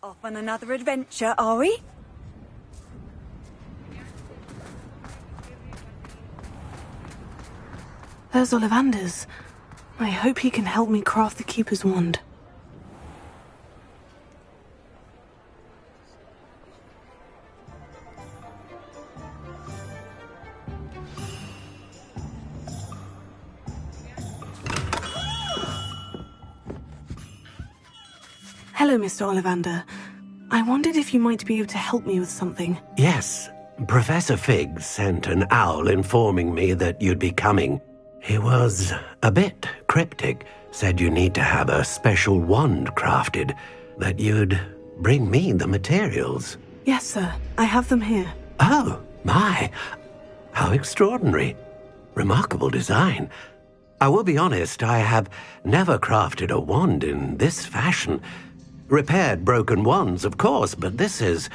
Off on another adventure, are we? There's Ollivander's. I hope he can help me craft the Keeper's wand. Hello, Mr. Ollivander. I wondered if you might be able to help me with something. Yes. Professor Fig sent an owl informing me that you'd be coming. He was a bit cryptic. Said you need to have a special wand crafted. That you'd bring me the materials. Yes, sir. I have them here. Oh, my. How extraordinary. Remarkable design. I will be honest, I have never crafted a wand in this fashion. Repaired broken wands, of course, but this is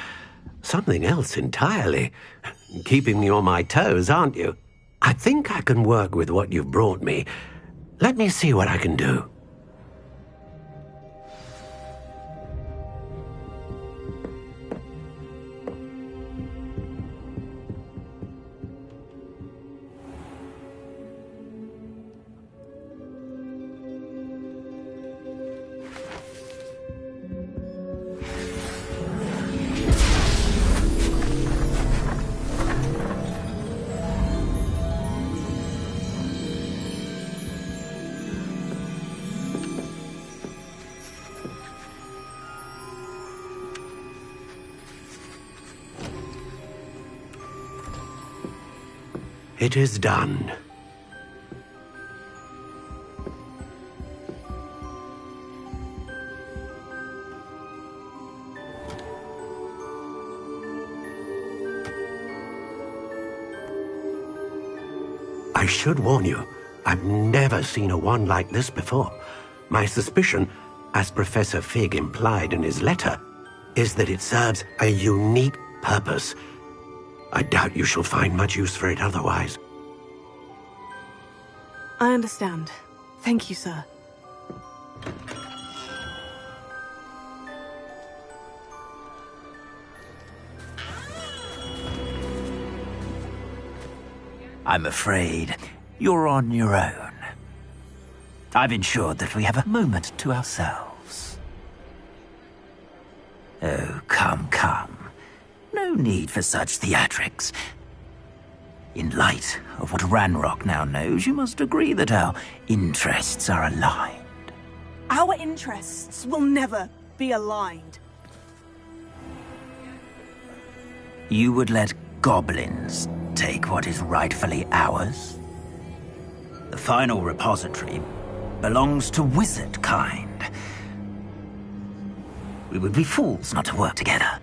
something else entirely. Keeping me on my toes, aren't you? I think I can work with what you've brought me. Let me see what I can do. It is done. I should warn you, I've never seen a wand like this before. My suspicion, as Professor Fig implied in his letter, is that it serves a unique purpose. I doubt you shall find much use for it otherwise. I understand. Thank you, sir. I'm afraid you're on your own. I've ensured that we have a moment to ourselves. Oh, come, come. No need for such theatrics. In light of what Ranrock now knows, you must agree that our interests are aligned. Our interests will never be aligned. You would let goblins take what is rightfully ours? The final repository belongs to wizard kind. We would be fools not to work together.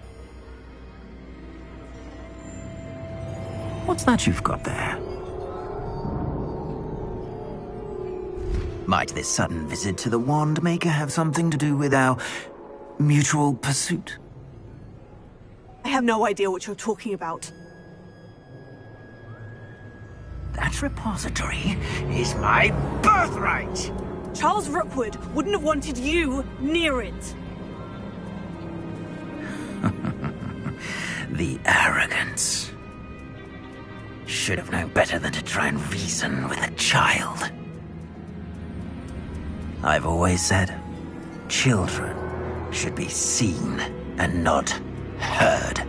What's that you've got there? Might this sudden visit to the Wand Maker have something to do with our mutual pursuit? I have no idea what you're talking about. That repository is my birthright! Charles Rookwood wouldn't have wanted you near it. The arrogance. Should have known better than to try and reason with a child. I've always said, children should be seen and not heard.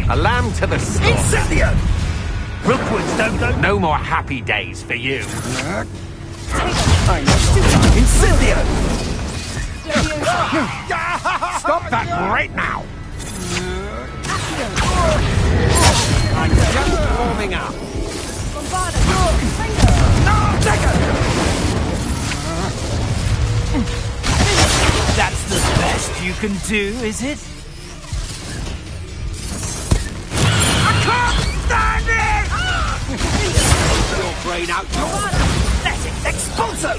A lamb to the slaughter. Incendio! Rookwoods don't go... No more happy days for you. Incendio! Stop that right now! I'm just warming up. That's the best you can do, is it? I can't stand it! Your brain out. Let it expulso!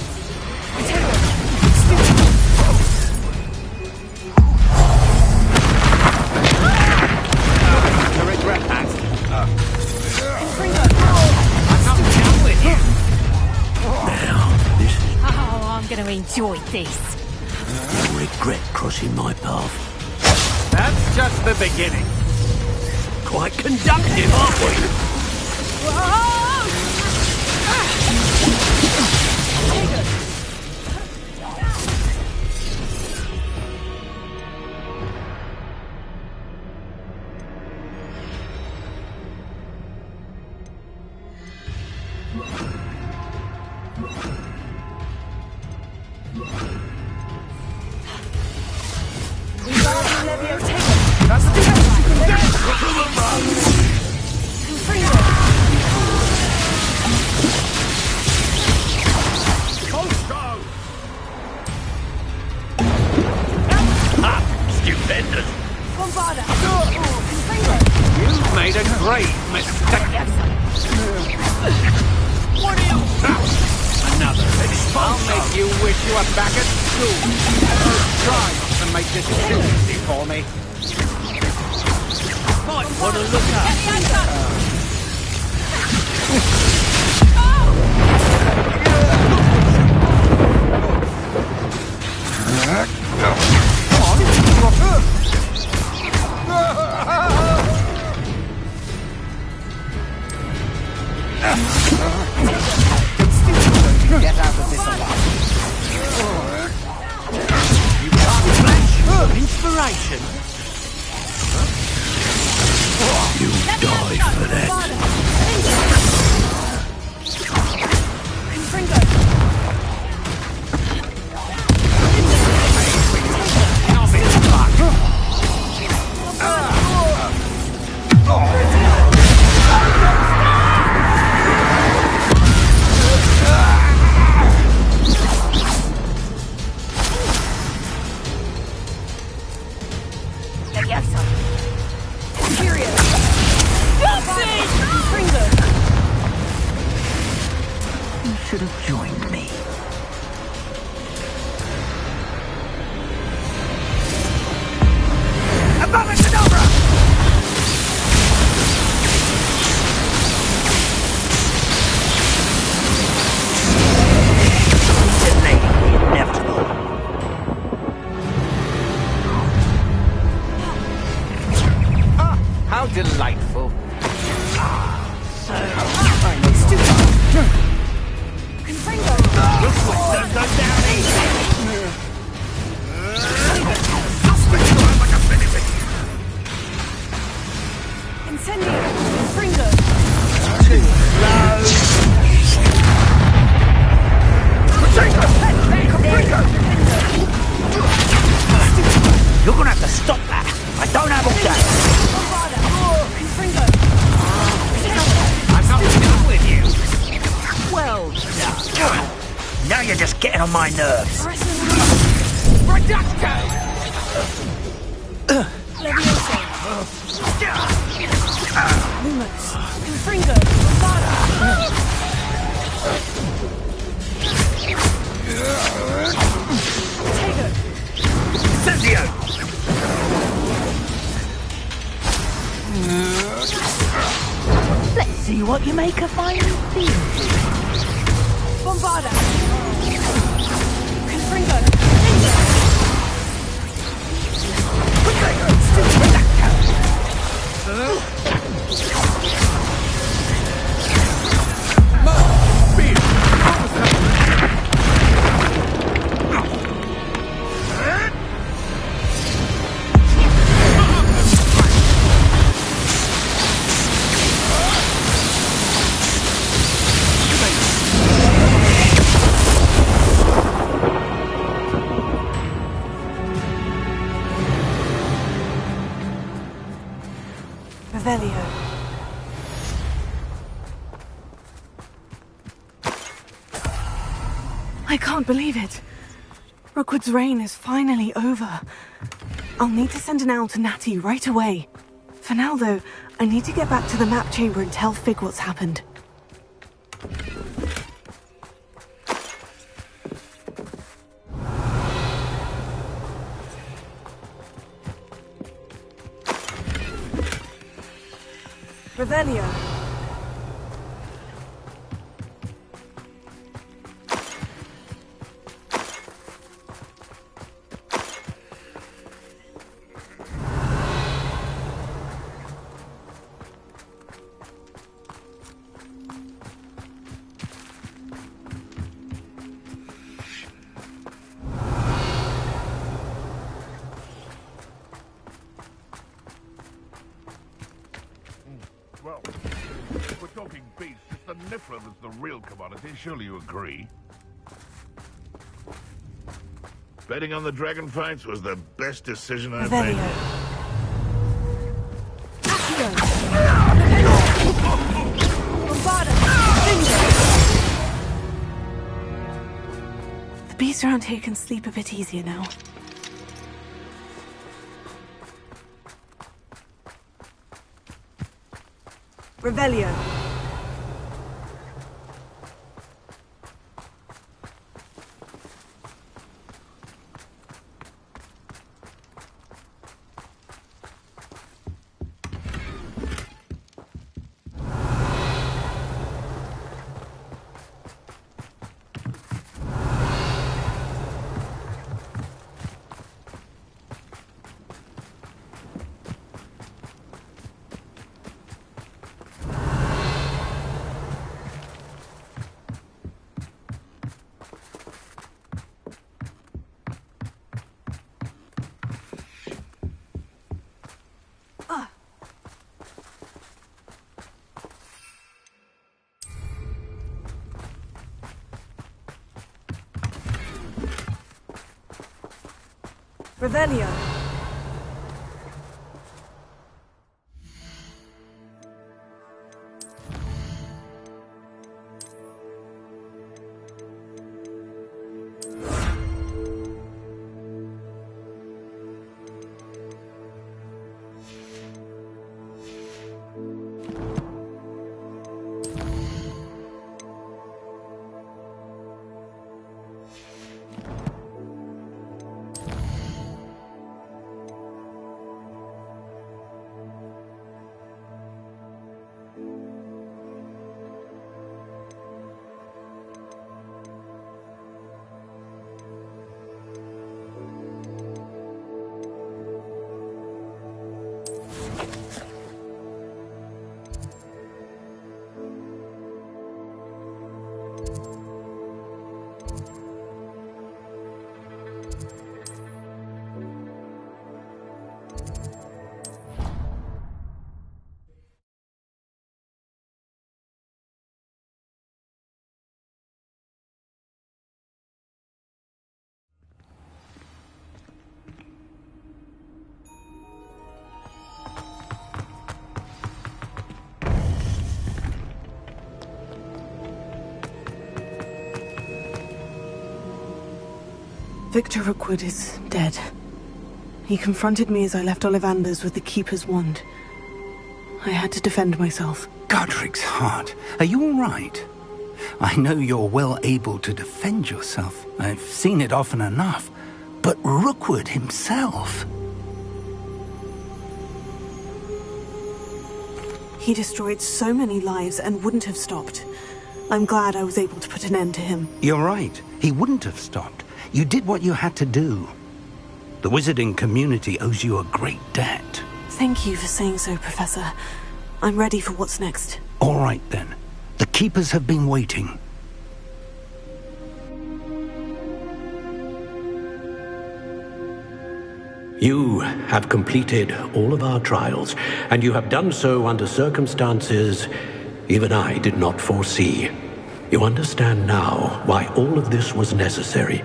To regret that. I'm not done with you. Now, this is Oh, I'm going to enjoy this. regret crossing my path. That's just the beginning. Quite conductive, aren't we? Stupendous. You've made a great mistake. What are you? Another. I'll make you wish you were back at school. Try not to make this too easy for me. Might want to look up. Get out of this alive. You can't flash. Inspiration. You die for that. Not be fun. You should have joined me. Above and over! Delaying the inevitable. Ah, how delightful. Looks like that goes down easy. You're gonna have to stop that. I don't have all day. I'm not done with you. Well done. Now you're just getting on my nerves. Reducto! Incendio! Let's see what you make of my new theme. Bombarda! Confringo! Revelio. I can't believe it. Rookwood's reign is finally over. I'll need to send an owl to Natty right away. For now, though, I need to get back to the map chamber and tell Fig what's happened. Revelio. Well, if we're talking beasts, it's the Niflheim that's the real commodity. Surely you agree? Betting on the dragon fights was the best decision I've made. The beasts around here can sleep a bit easier now. Revelio. Revelio. Victor Rookwood is dead. He confronted me as I left Ollivander's with the Keeper's wand. I had to defend myself. Godric's heart. Are you all right? I know you're well able to defend yourself. I've seen it often enough. But Rookwood himself... He destroyed so many lives and wouldn't have stopped. I'm glad I was able to put an end to him. You're right. He wouldn't have stopped. You did what you had to do. The wizarding community owes you a great debt. Thank you for saying so, Professor. I'm ready for what's next. All right, then. The Keepers have been waiting. You have completed all of our trials, and you have done so under circumstances even I did not foresee. You understand now why all of this was necessary.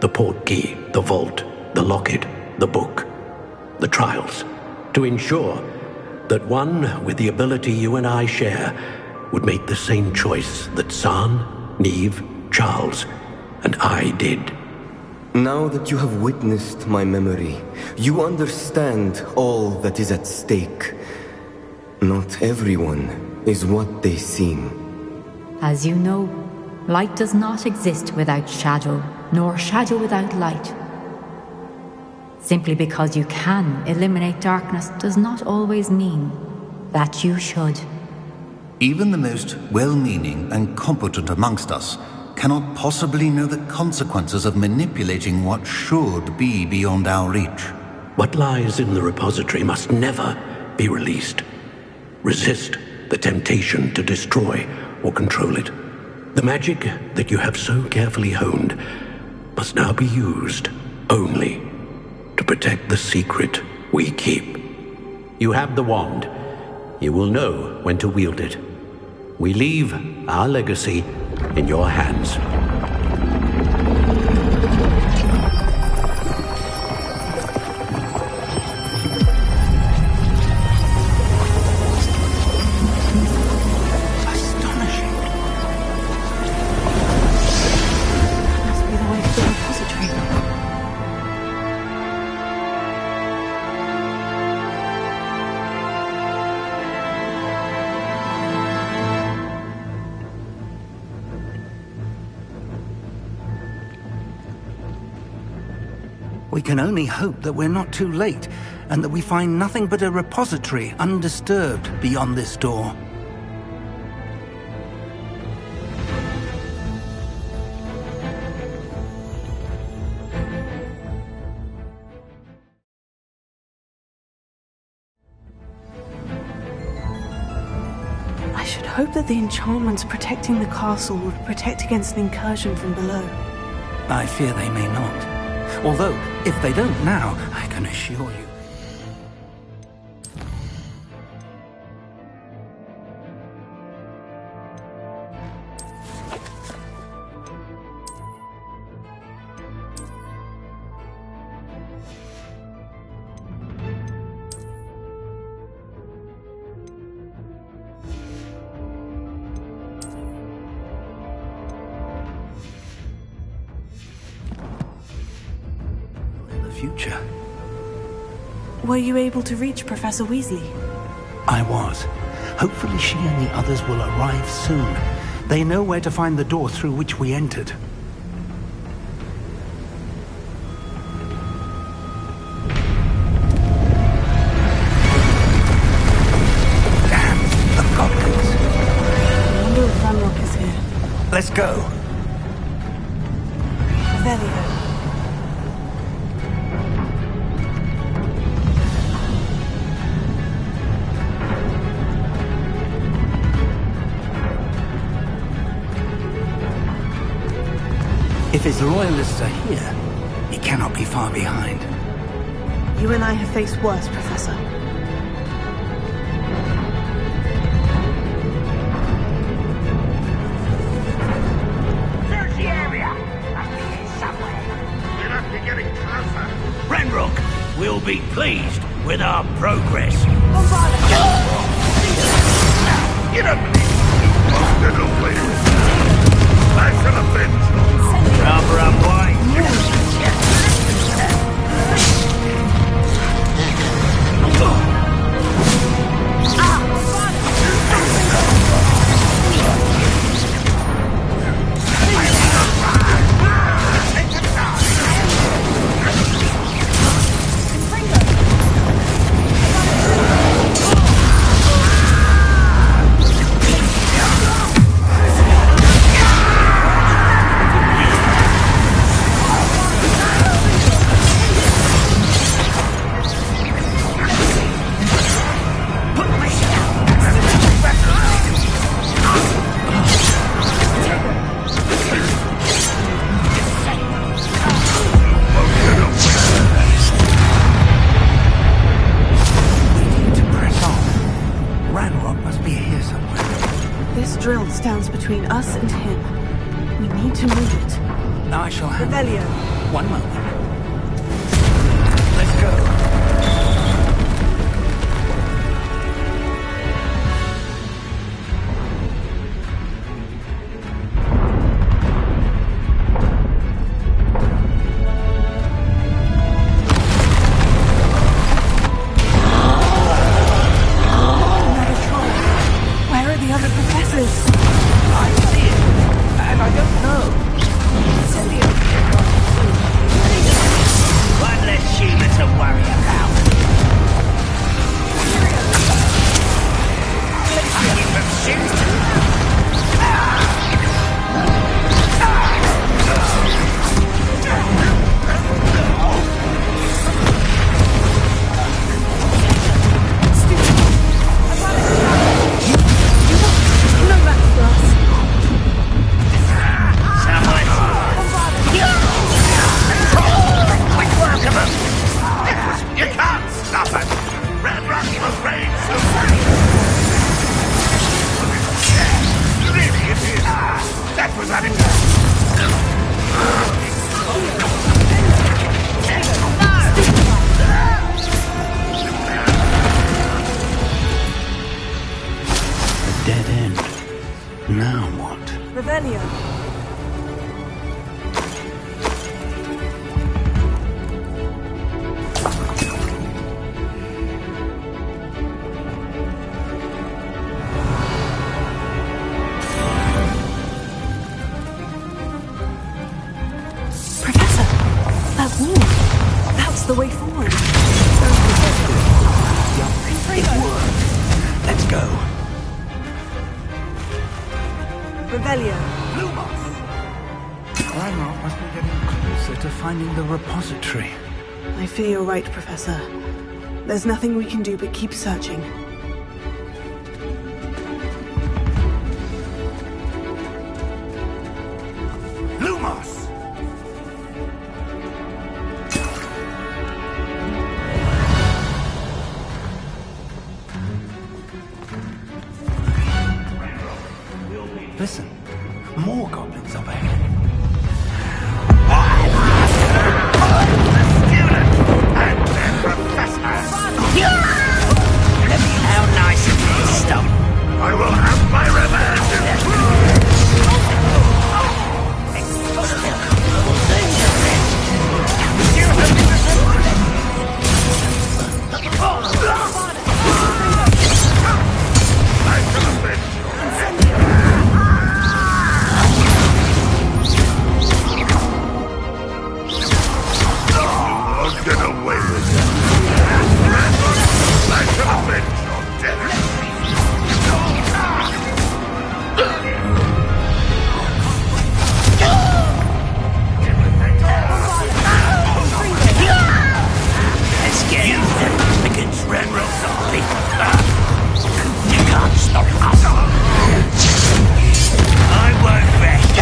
The portkey, the vault, the locket, the book, the trials. To ensure that one with the ability you and I share would make the same choice that San, Neve, Charles, and I did. Now that you have witnessed my memory, you understand all that is at stake. Not everyone is what they seem. As you know, light does not exist without shadow, nor shadow without light. Simply because you can eliminate darkness does not always mean that you should. Even the most well-meaning and competent amongst us cannot possibly know the consequences of manipulating what should be beyond our reach. What lies in the repository must never be released. Resist the temptation to destroy or control it. The magic that you have so carefully honed must now be used only to protect the secret we keep. You have the wand. You will know when to wield it. We leave our legacy in your hands. Astonishing. That must be the way to the repository. We can only hope that we're not too late, and that we find nothing but a repository undisturbed beyond this door. I should hope that the enchantments protecting the castle would protect against an incursion from below. I fear they may not. Although, if they don't now, I can assure you. Future. Were you able to reach Professor Weasley? I was. Hopefully she and the others will arrive soon. They know where to find the door through which we entered. Damn, the goblins. I wonder if Ranrock is here. Let's go. Velio. If his loyalists are here, he cannot be far behind. You and I have faced worse, Professor. Search the area! Must be here somewhere. We must be getting closer. Ranrock will be pleased with our progress. You don't believe me. There's no way to I shall avenge you. Rubber up, boy. drill stands between us and him. We need to move it. I shall have... Revelio. One moment. Let's go. Now what? Revelio. Professor, that wall. That's the way forward. Let's go. Revelio. Ranrock must be getting closer to finding the repository. I fear you're right, Professor. There's nothing we can do but keep searching. Lumos! Listen, more goblins up ahead. How nice of you to stop. I will have my get away with it. I shall avenge your death. Let's get him against Renrock's army. You can't stop us. I won't rest.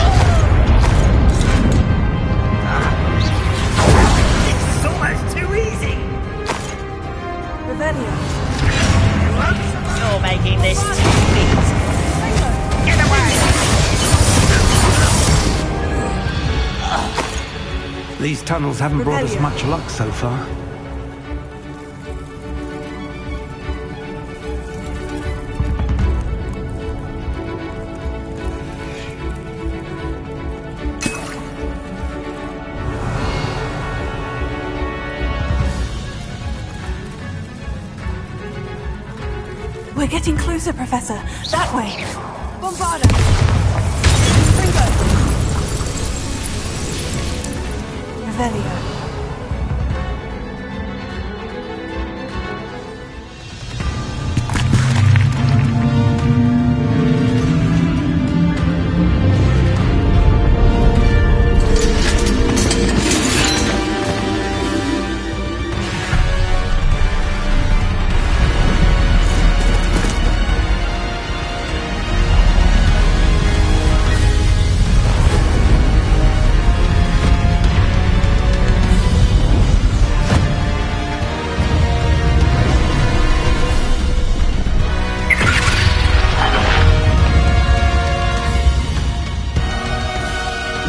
This is almost too easy. Revelio. You're making this too easy. Get away! These tunnels haven't brought us much luck so far. We're getting closer, Professor. That way. Bombarda. Springo. Revelio.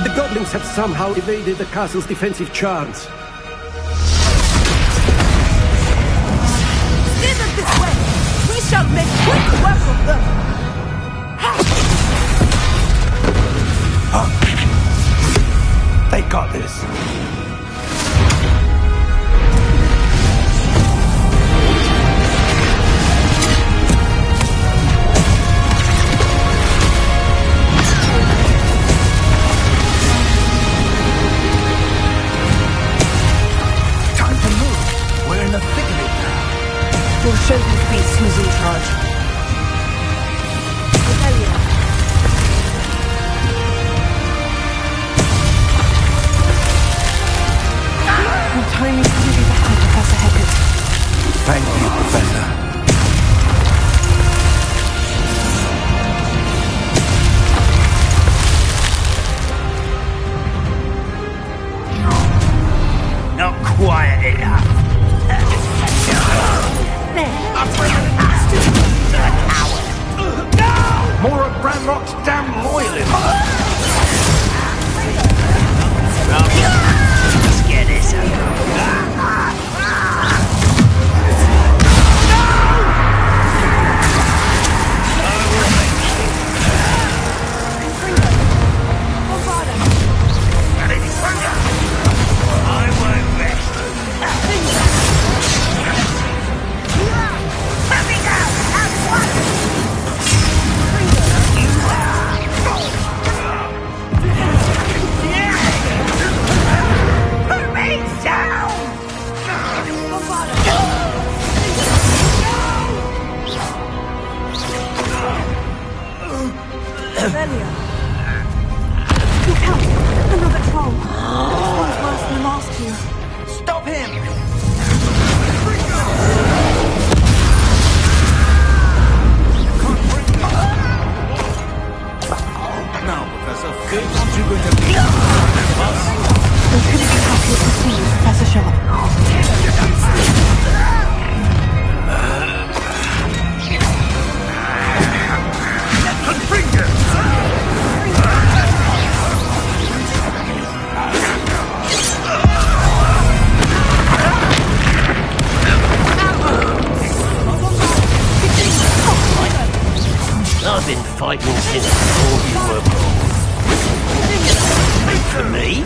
The goblins have somehow evaded the castle's defensive charms. Steer them this way! We shall make quick work of them! They got this. We'll show these beasts who's in charge. Revelio. Your timing couldn't be better, Professor Heckert. Thank you, Professor. Not quiet enough. More of Ranrock's damn loyalists. Let's get this over. I've been fighting since before you were born. For me?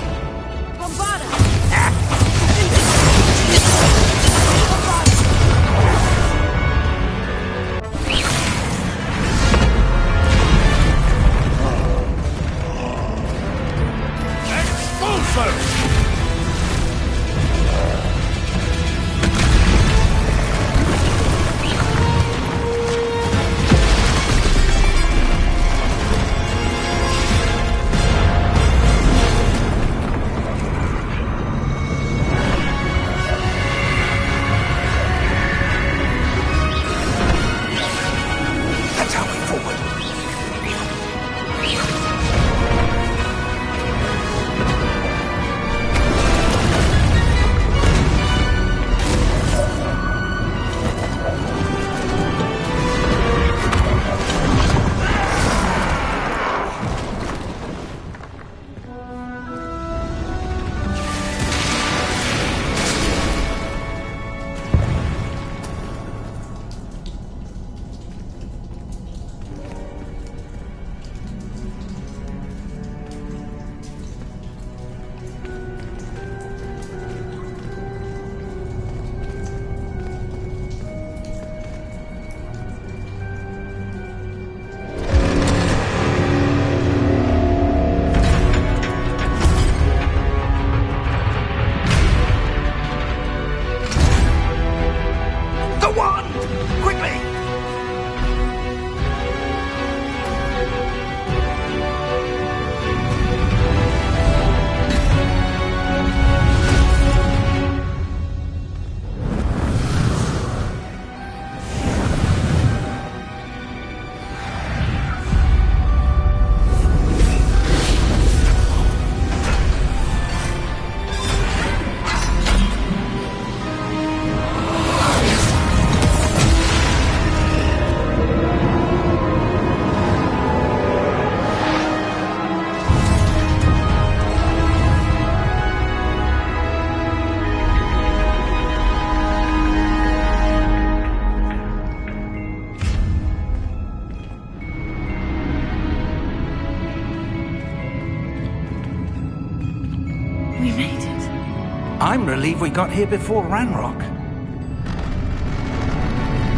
I'm relieved we got here before Ranrock.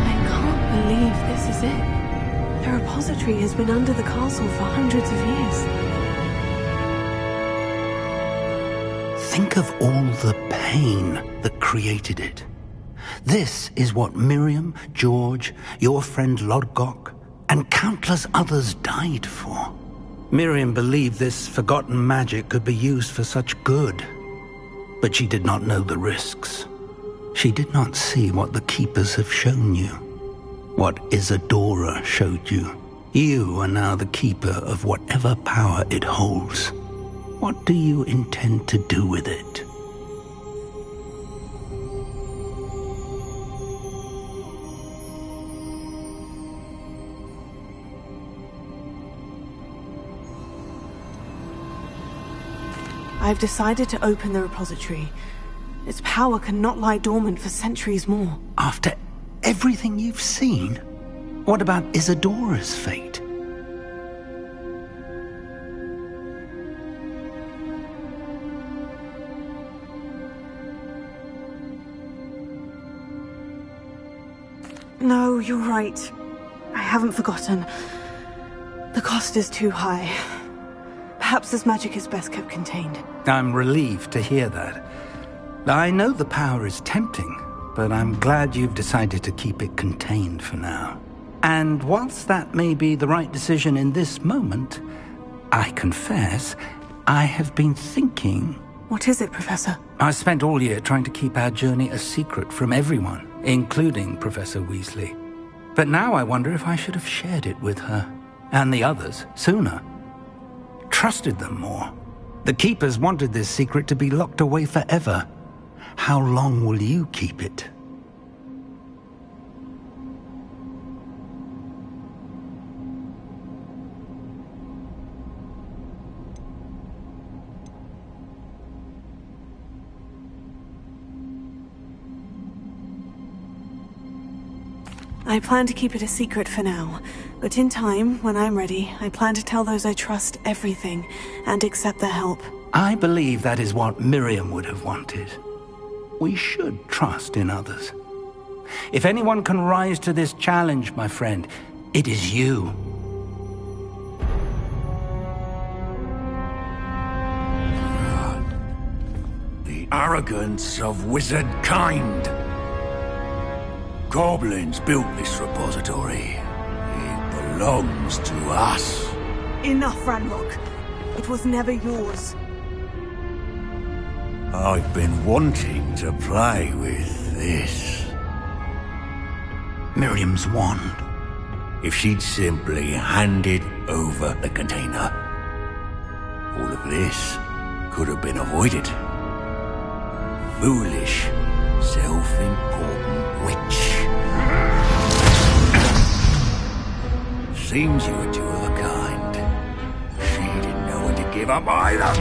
I can't believe this is it. The repository has been under the castle for hundreds of years. Think of all the pain that created it. This is what Miriam, George, your friend Lodgok, and countless others died for. Miriam believed this forgotten magic could be used for such good. But she did not know the risks. She did not see what the Keepers have shown you. What Isadora showed you. You are now the Keeper of whatever power it holds. What do you intend to do with it? I've decided to open the repository. Its power cannot lie dormant for centuries more. After everything you've seen? What about Isadora's fate? No, you're right. I haven't forgotten. The cost is too high. Perhaps this magic is best kept contained. I'm relieved to hear that. I know the power is tempting, but I'm glad you've decided to keep it contained for now. And whilst that may be the right decision in this moment, I confess, I have been thinking... What is it, Professor? I spent all year trying to keep our journey a secret from everyone, including Professor Weasley. But now I wonder if I should have shared it with her, and the others, sooner. Trusted them more. The Keepers wanted this secret to be locked away forever. How long will you keep it? I plan to keep it a secret for now, but in time, when I'm ready, I plan to tell those I trust everything and accept their help. I believe that is what Miriam would have wanted. We should trust in others. If anyone can rise to this challenge, my friend, it is you. The arrogance of wizard kind. Goblins built this repository. It belongs to us. Enough, Ranrock. It was never yours. I've been wanting to play with this. Miriam's wand. If she'd simply handed over the container, all of this could have been avoided. Foolish, self-important witch. Seems you were two of a kind. She didn't know when to give up either.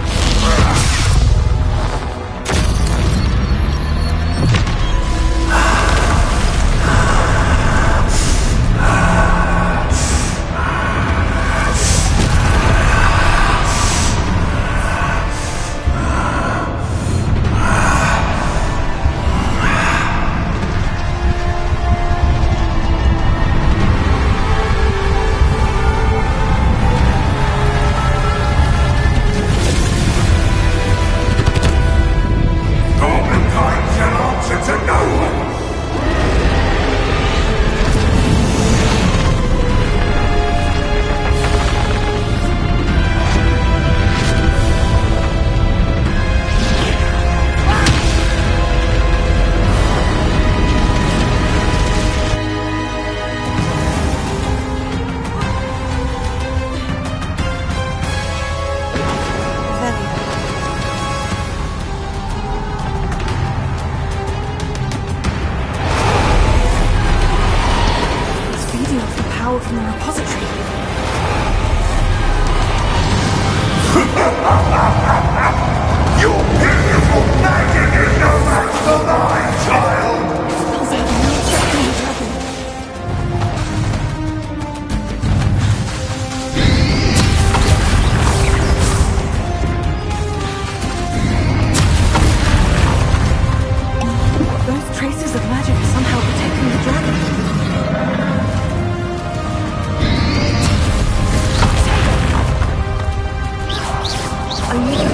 I need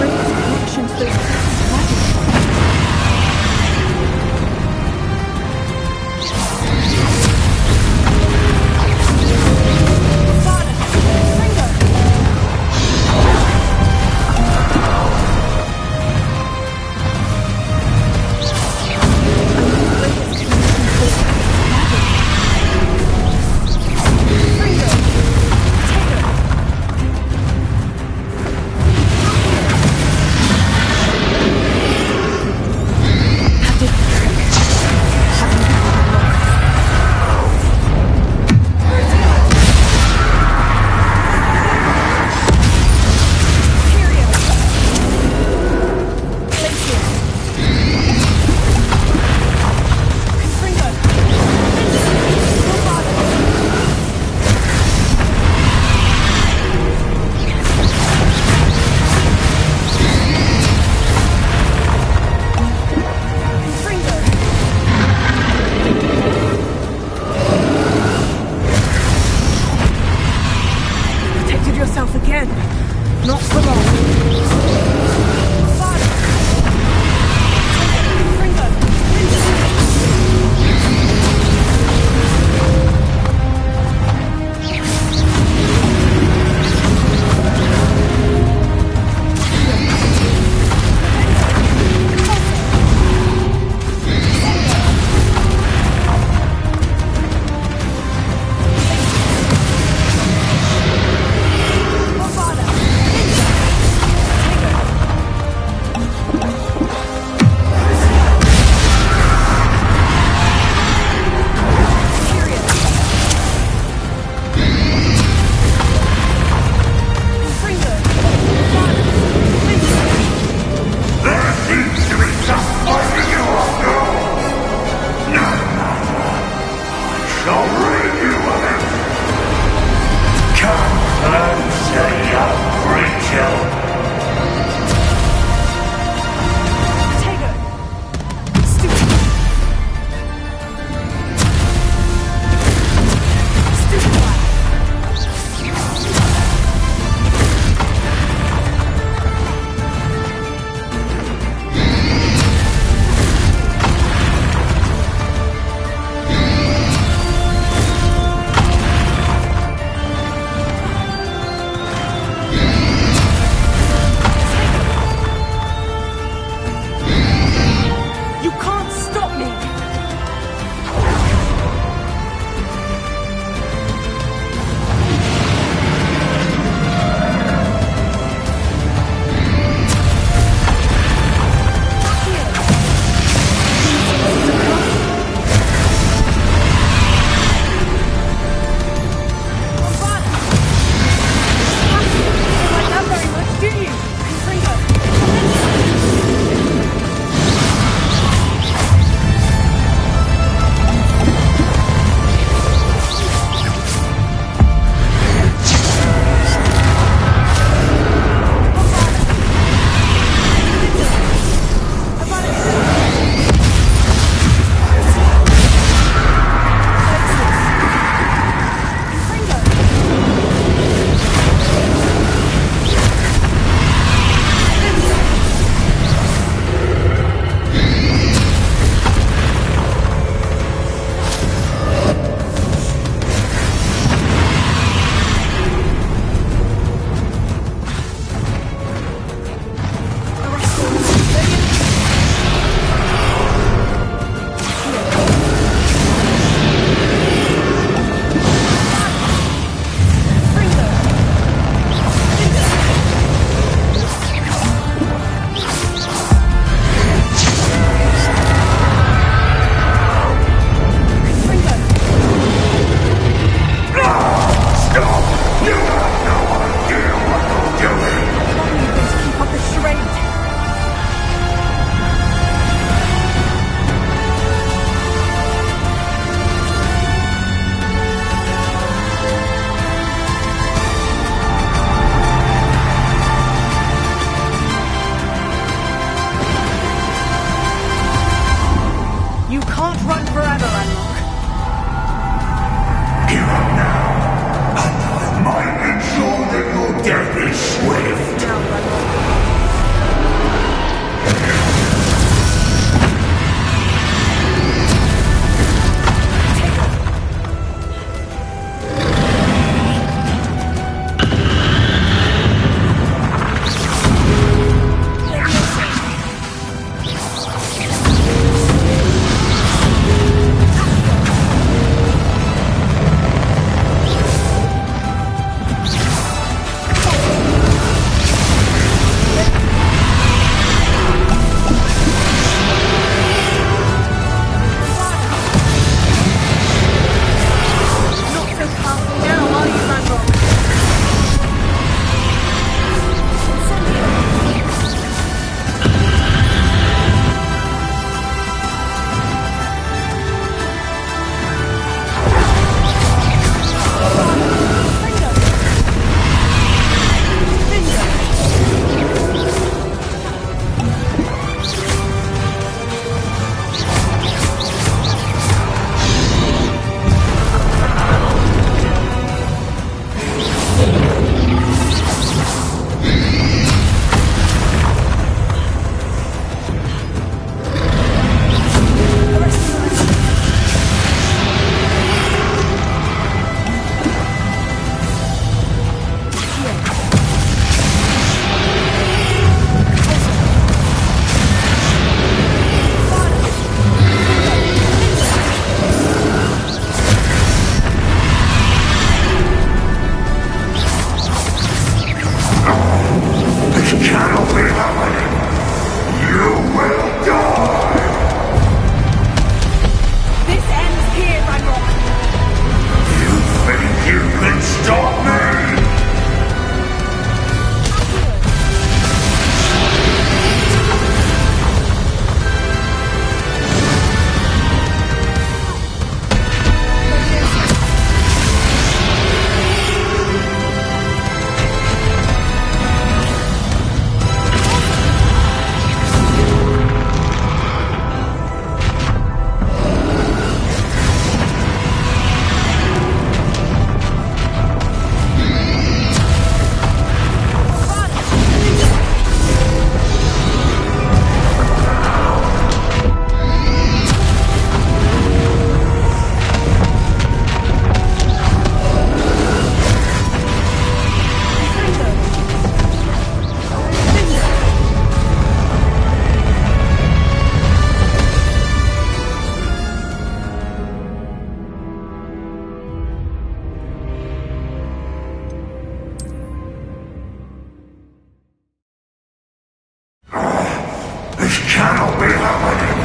This cannot be happening!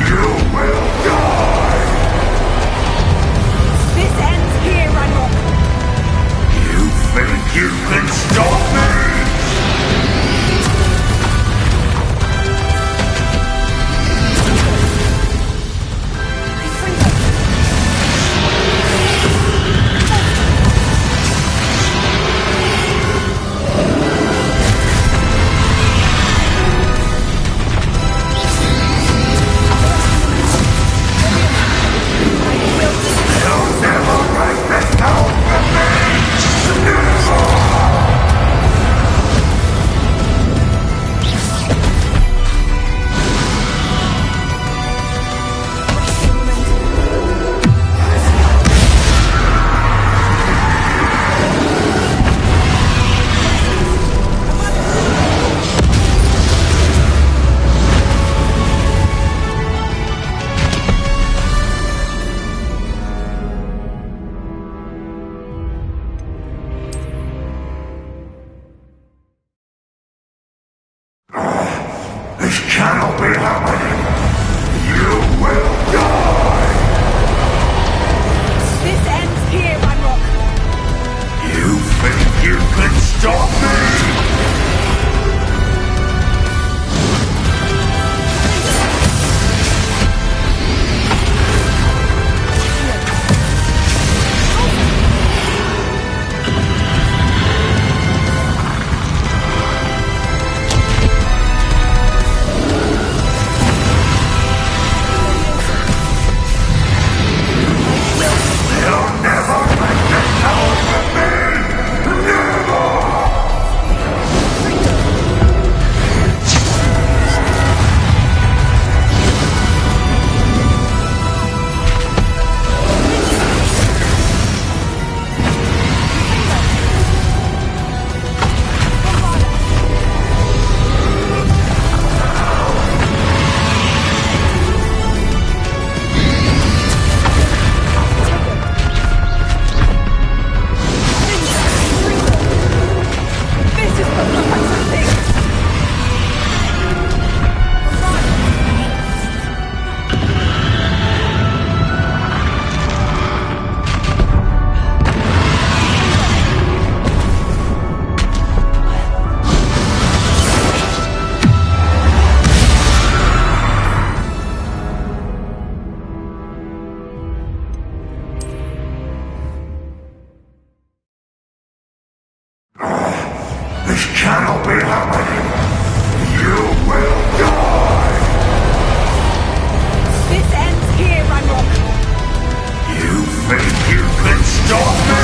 You will die! This ends here, Ranrock. You think you can stop me? This cannot be happening! You will die! This ends here, Ranrock. You think you can stop me? This cannot be happening! You will die! This ends here, Ranrock. You think you can stop me?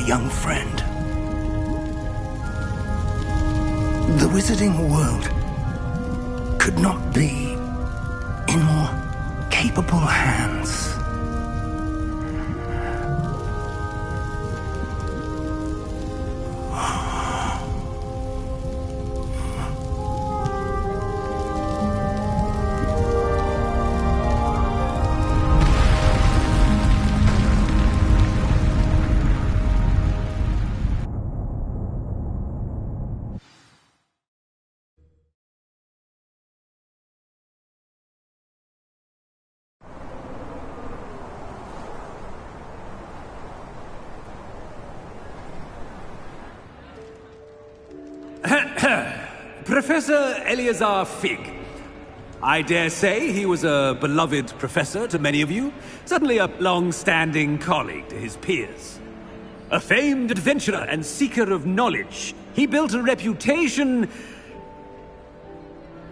young friend. The wizarding world could not be in more capable hands. Professor Eleazar Fig. I dare say he was a beloved professor to many of you, certainly a long-standing colleague to his peers. A famed adventurer and seeker of knowledge, he built a reputation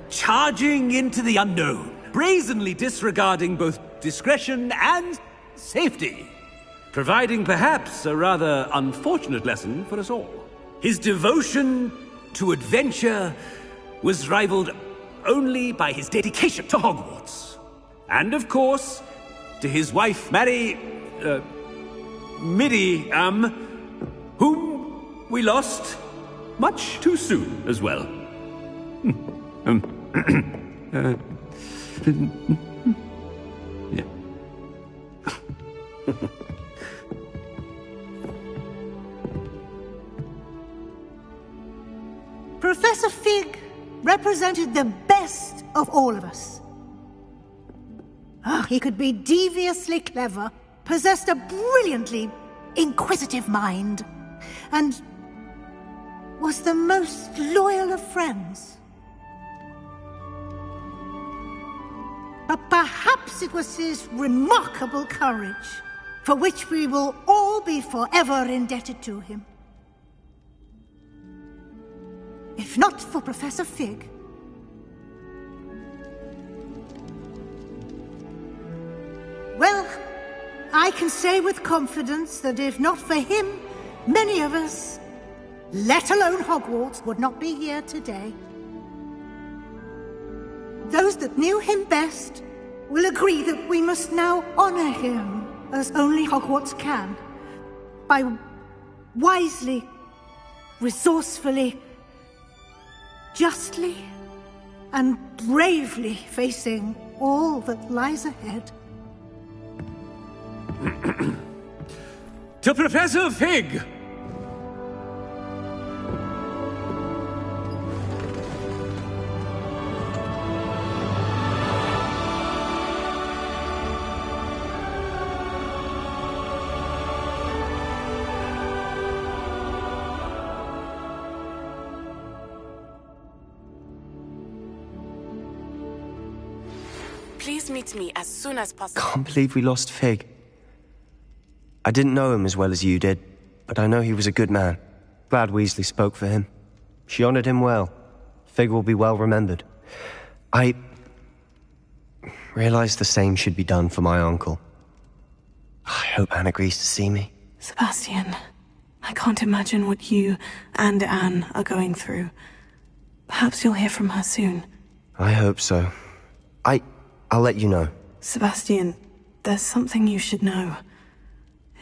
charging into the unknown, brazenly disregarding both discretion and safety, providing perhaps a rather unfortunate lesson for us all. His devotion to adventure was rivaled only by his dedication to Hogwarts. And of course, to his wife, Middy, whom we lost much too soon as well. Yeah. Professor Fig represented the best of all of us. He could be deviously clever, possessed a brilliantly inquisitive mind, and was the most loyal of friends. But perhaps it was his remarkable courage, for which we will all be forever indebted to him. If not for Professor Fig, well, I can say with confidence that if not for him, many of us, let alone Hogwarts, would not be here today. Those that knew him best will agree that we must now honor him as only Hogwarts can, by wisely, resourcefully, justly and bravely facing all that lies ahead. To Professor Fig! Please meet me as soon as possible. Can't believe we lost Fig. I didn't know him as well as you did, but I know he was a good man. Glad Weasley spoke for him. She honored him well. Fig will be well remembered. I realized the same should be done for my uncle. I hope Anne agrees to see me. Sebastian, I can't imagine what you and Anne are going through. Perhaps you'll hear from her soon. I hope so. I'll let you know. Sebastian, there's something you should know.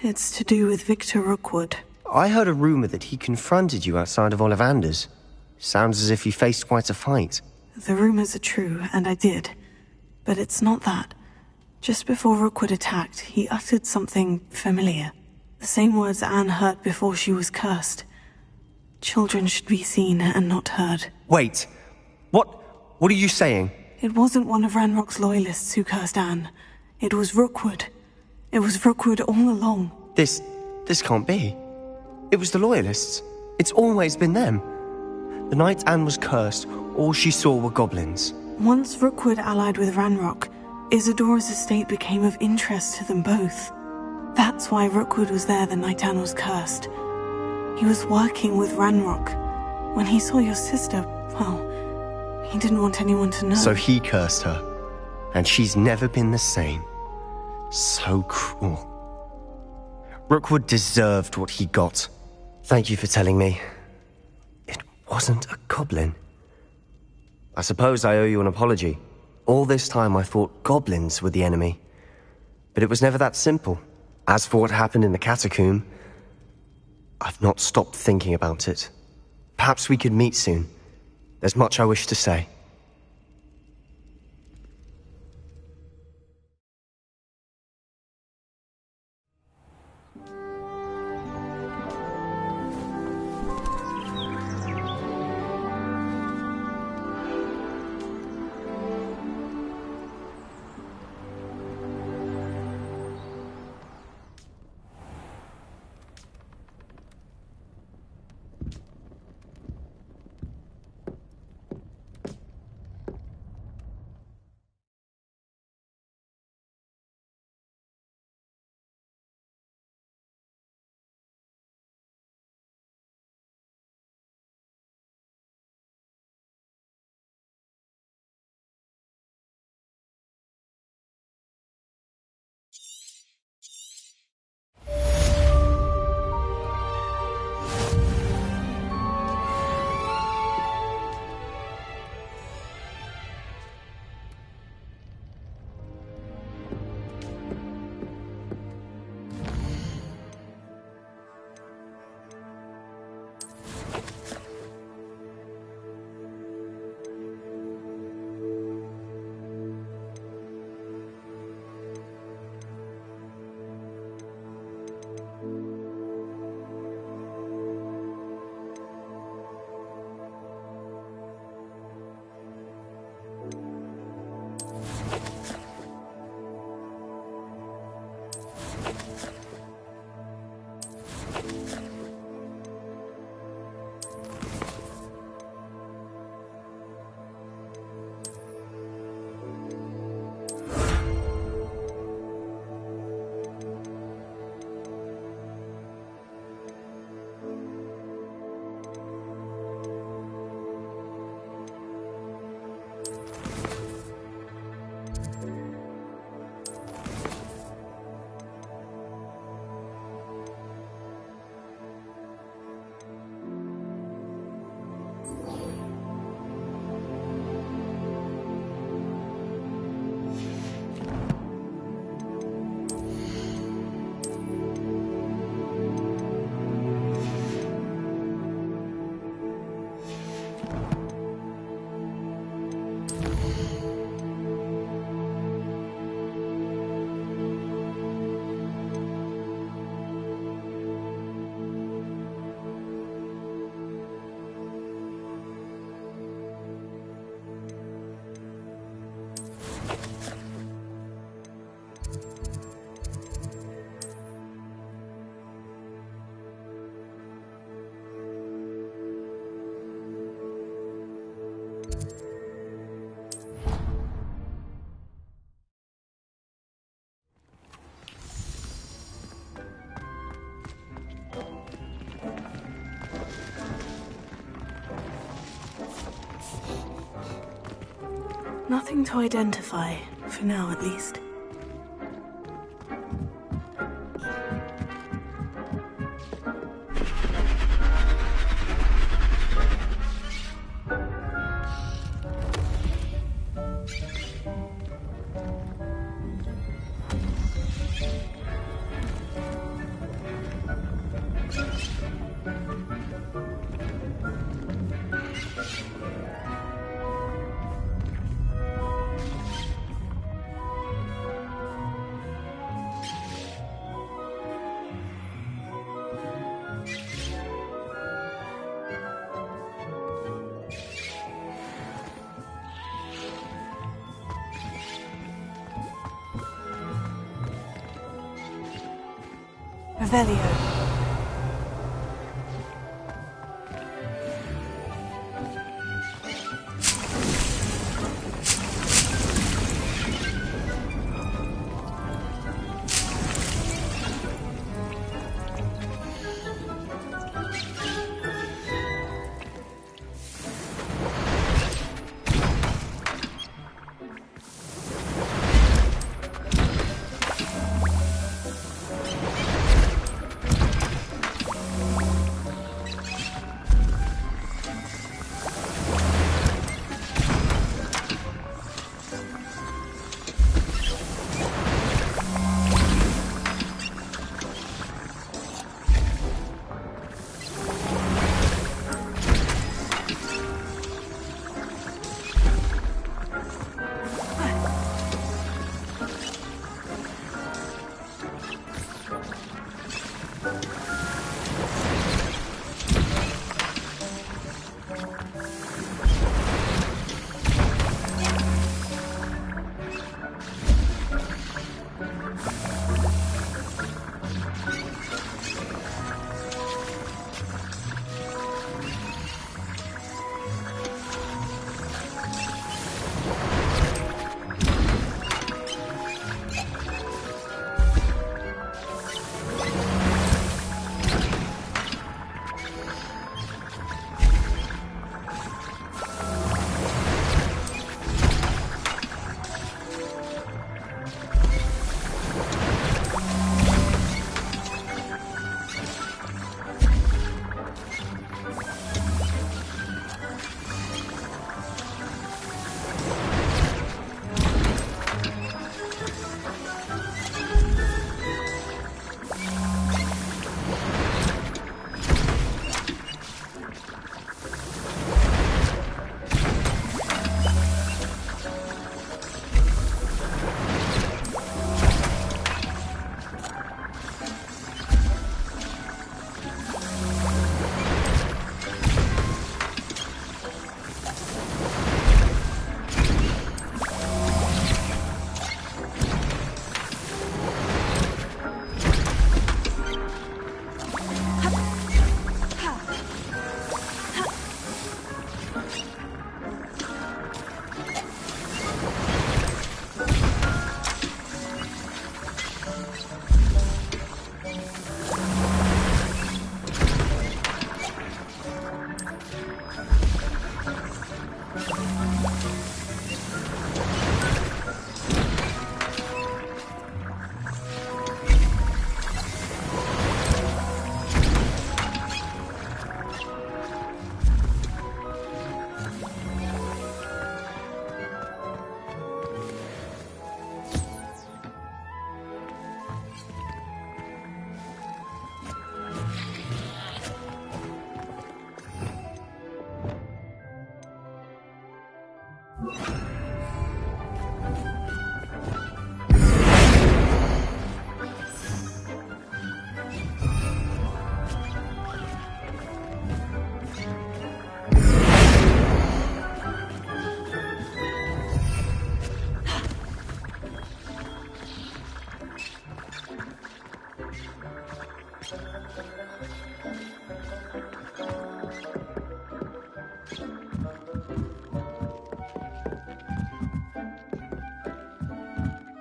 It's to do with Victor Rookwood. I heard a rumor that he confronted you outside of Ollivander's. Sounds as if he faced quite a fight. The rumors are true, and I did. But it's not that. Just before Rookwood attacked, he uttered something familiar. The same words Anne heard before she was cursed. Children should be seen and not heard. Wait. What are you saying? It wasn't one of Ranrock's loyalists who cursed Anne. It was Rookwood. It was Rookwood all along. This can't be. It was the loyalists. It's always been them. The night Anne was cursed, all she saw were goblins. Once Rookwood allied with Ranrock, Isadora's estate became of interest to them both. That's why Rookwood was there the night Anne was cursed. He was working with Ranrock. When he saw your sister, well, he didn't want anyone to know. So he cursed her, and she's never been the same. So cruel. Rookwood deserved what he got. Thank you for telling me. It wasn't a goblin. I suppose I owe you an apology. All this time I thought goblins were the enemy. But it was never that simple. As for what happened in the catacomb, I've not stopped thinking about it. Perhaps we could meet soon. There's much I wish to say. Nothing to identify, for now at least. Revelio.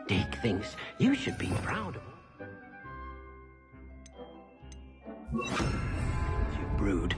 Dick thinks you should be proud of him. You brood.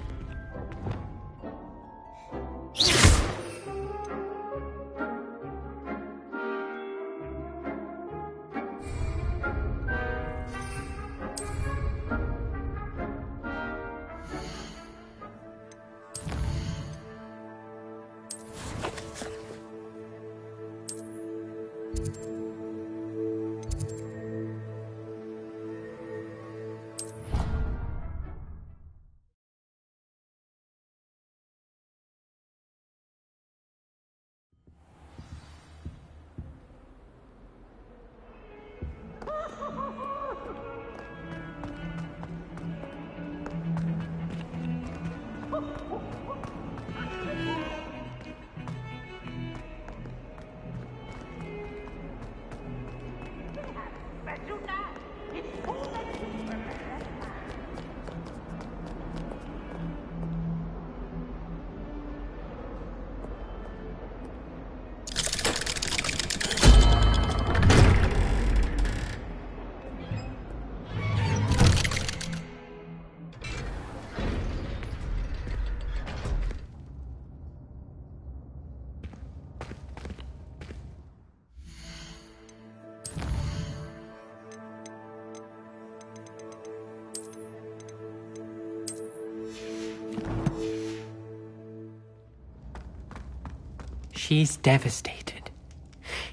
She's devastated.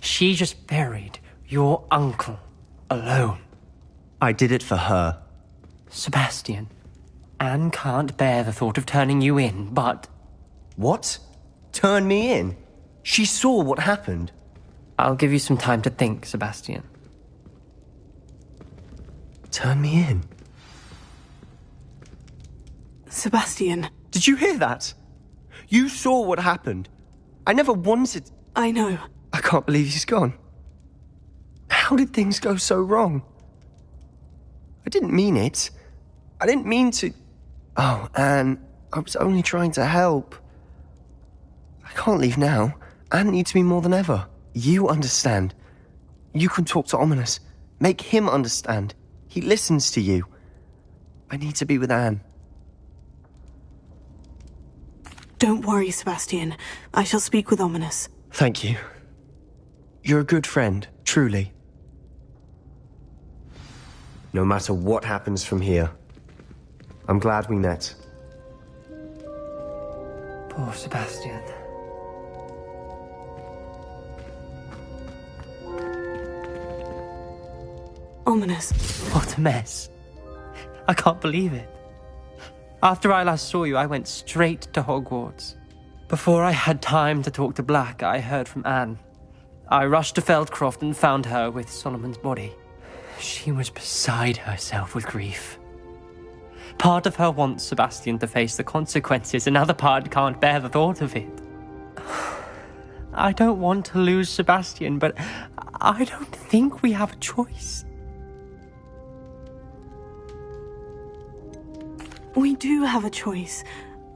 She just buried your uncle alone. I did it for her. Sebastian, Anne can't bear the thought of turning you in, but... What? Turn me in? She saw what happened. I'll give you some time to think, Sebastian. Turn me in? Sebastian. Did you hear that? You saw what happened. I never wanted... I know. I can't believe he's gone. How did things go so wrong? I didn't mean it. I didn't mean to... Oh, Anne, I was only trying to help. I can't leave now. Anne needs me more than ever. You understand. You can talk to Ominous. Make him understand. He listens to you. I need to be with Anne. Don't worry, Sebastian. I shall speak with Ominous. Thank you. You're a good friend, truly. No matter what happens from here, I'm glad we met. Poor Sebastian. Ominous. What a mess. I can't believe it. After I last saw you, I went straight to Hogwarts. Before I had time to talk to Black, I heard from Anne. I rushed to Feldcroft and found her with Solomon's body. She was beside herself with grief. Part of her wants Sebastian to face the consequences, another part can't bear the thought of it. I don't want to lose Sebastian, but I don't think we have a choice. We do have a choice.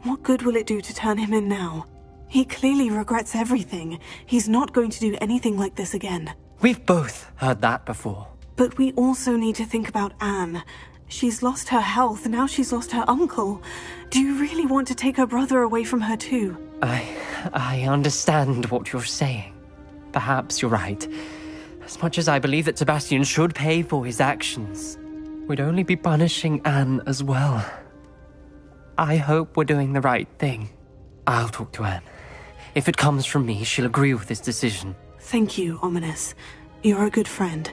What good will it do to turn him in now? He clearly regrets everything. He's not going to do anything like this again. We've both heard that before. But we also need to think about Anne. She's lost her health, now she's lost her uncle. Do you really want to take her brother away from her too? I understand what you're saying. Perhaps you're right. As much as I believe that Sebastian should pay for his actions, we'd only be punishing Anne as well. I hope we're doing the right thing. I'll talk to Anne. If it comes from me, she'll agree with this decision. Thank you, Ominous. You're a good friend.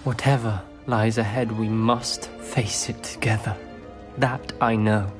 Whatever lies ahead, we must face it together. That I know.